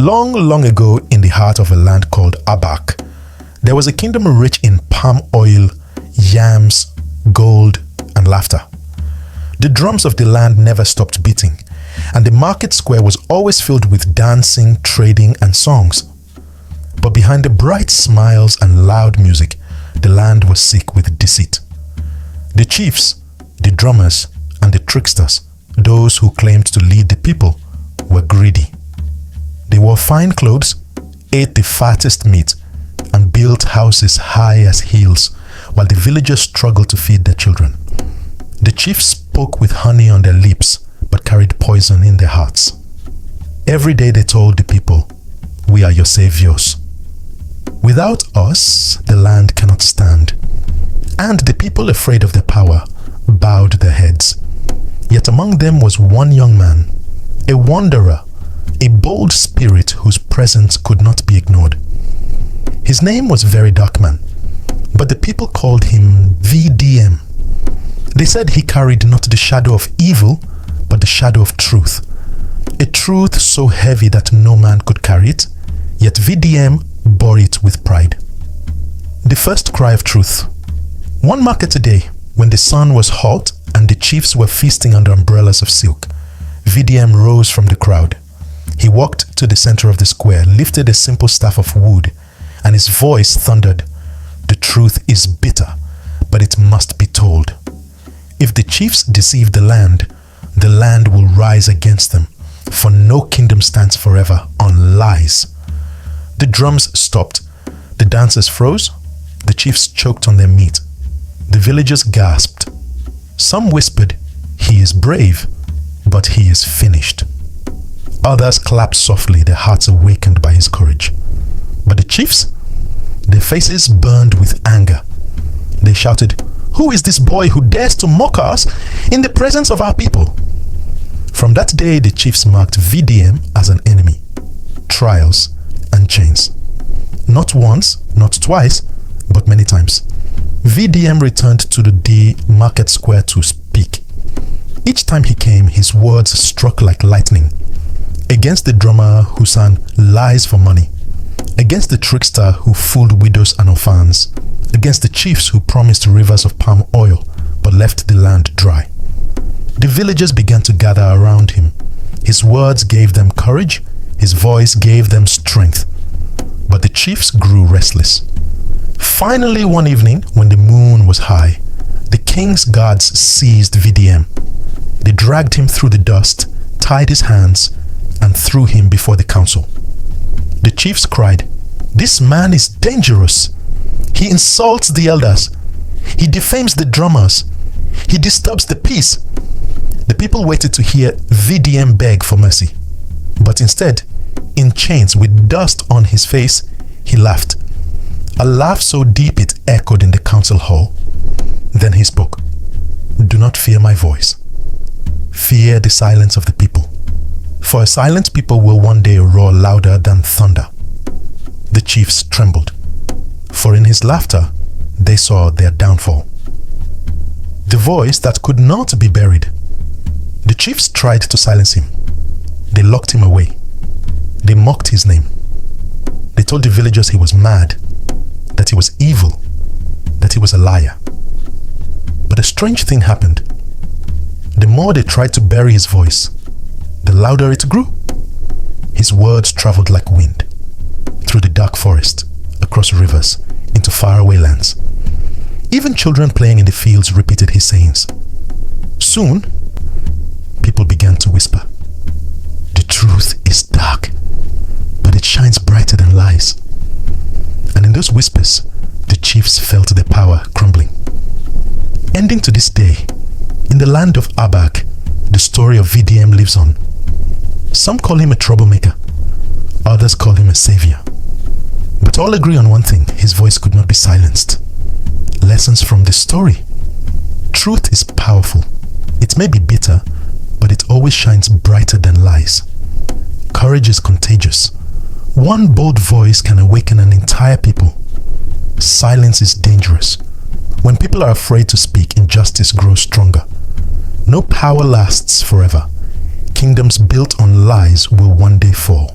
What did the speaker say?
Long, long ago, in the heart of a land called Abak, there was a kingdom rich in palm oil, yams, gold, and laughter. The drums of the land never stopped beating, and the market square was always filled with dancing, trading, and songs. But behind the bright smiles and loud music, the land was sick with deceit. The chiefs, the drummers, and the tricksters, those who claimed to lead the people, were greedy. They wore fine clothes, ate the fattest meat, and built houses high as hills, while the villagers struggled to feed their children. The chiefs spoke with honey on their lips, but carried poison in their hearts. Every day they told the people, "We are your saviors. Without us, the land cannot stand." And the people, afraid of their power, bowed their heads. Yet among them was one young man, a wanderer, a bold spirit whose presence could not be ignored. His name was VeryDarkMan, but the people called him VDM. They said he carried not the shadow of evil, but the shadow of truth. A truth so heavy that no man could carry it, yet VDM bore it with pride. The first cry of truth. One market day, when the sun was hot and the chiefs were feasting under umbrellas of silk, VDM rose from the crowd. He walked to the center of the square, lifted a simple staff of wood, and his voice thundered, "The truth is bitter, but it must be told. If the chiefs deceive the land will rise against them, for no kingdom stands forever on lies." The drums stopped, the dancers froze, the chiefs choked on their meat. The villagers gasped. Some whispered, "He is brave, but he is finished." Others clapped softly, their hearts awakened by his courage. But the chiefs, their faces burned with anger. They shouted, "Who is this boy who dares to mock us in the presence of our people?" From that day, the chiefs marked VDM as an enemy. Trials and chains. Not once, not twice, but many times. VDM returned to the market square to speak. Each time he came, his words struck like lightning. Against the drummer who sang lies for money. Against the trickster who fooled widows and orphans. Against the chiefs who promised rivers of palm oil but left the land dry. The villagers began to gather around him. His words gave them courage. His voice gave them strength. But the chiefs grew restless. Finally, one evening, when the moon was high, the king's guards seized VDM. They dragged him through the dust, tied his hands, and threw him before the council. The chiefs cried, "This man is dangerous. He insults the elders. He defames the drummers. He disturbs the peace." The people waited to hear VDM beg for mercy. But instead, in chains with dust on his face, he laughed. A laugh so deep it echoed in the council hall. Then he spoke, "Do not fear my voice. Fear the silence of the people. For a silent people will one day roar louder than thunder." The chiefs trembled, for in his laughter they saw their downfall. The voice that could not be buried. The chiefs tried to silence him. They locked him away. They mocked his name. They told the villagers he was mad, that he was evil, that he was a liar. But a strange thing happened. The more they tried to bury his voice, the louder it grew. His words traveled like wind, through the dark forest, across rivers, into faraway lands. Even children playing in the fields repeated his sayings. Soon, people began to whisper, "The truth is dark, but it shines brighter than lies." And in those whispers, the chiefs felt their power crumbling. Ending to this day, in the land of Abak, the story of VDM lives on. Some call him a troublemaker, others call him a savior. But all agree on one thing: his voice could not be silenced. Lessons from this story. Truth is powerful. It may be bitter, but it always shines brighter than lies. Courage is contagious. One bold voice can awaken an entire people. Silence is dangerous. When people are afraid to speak, injustice grows stronger. No power lasts forever. Kingdoms built on lies will one day fall.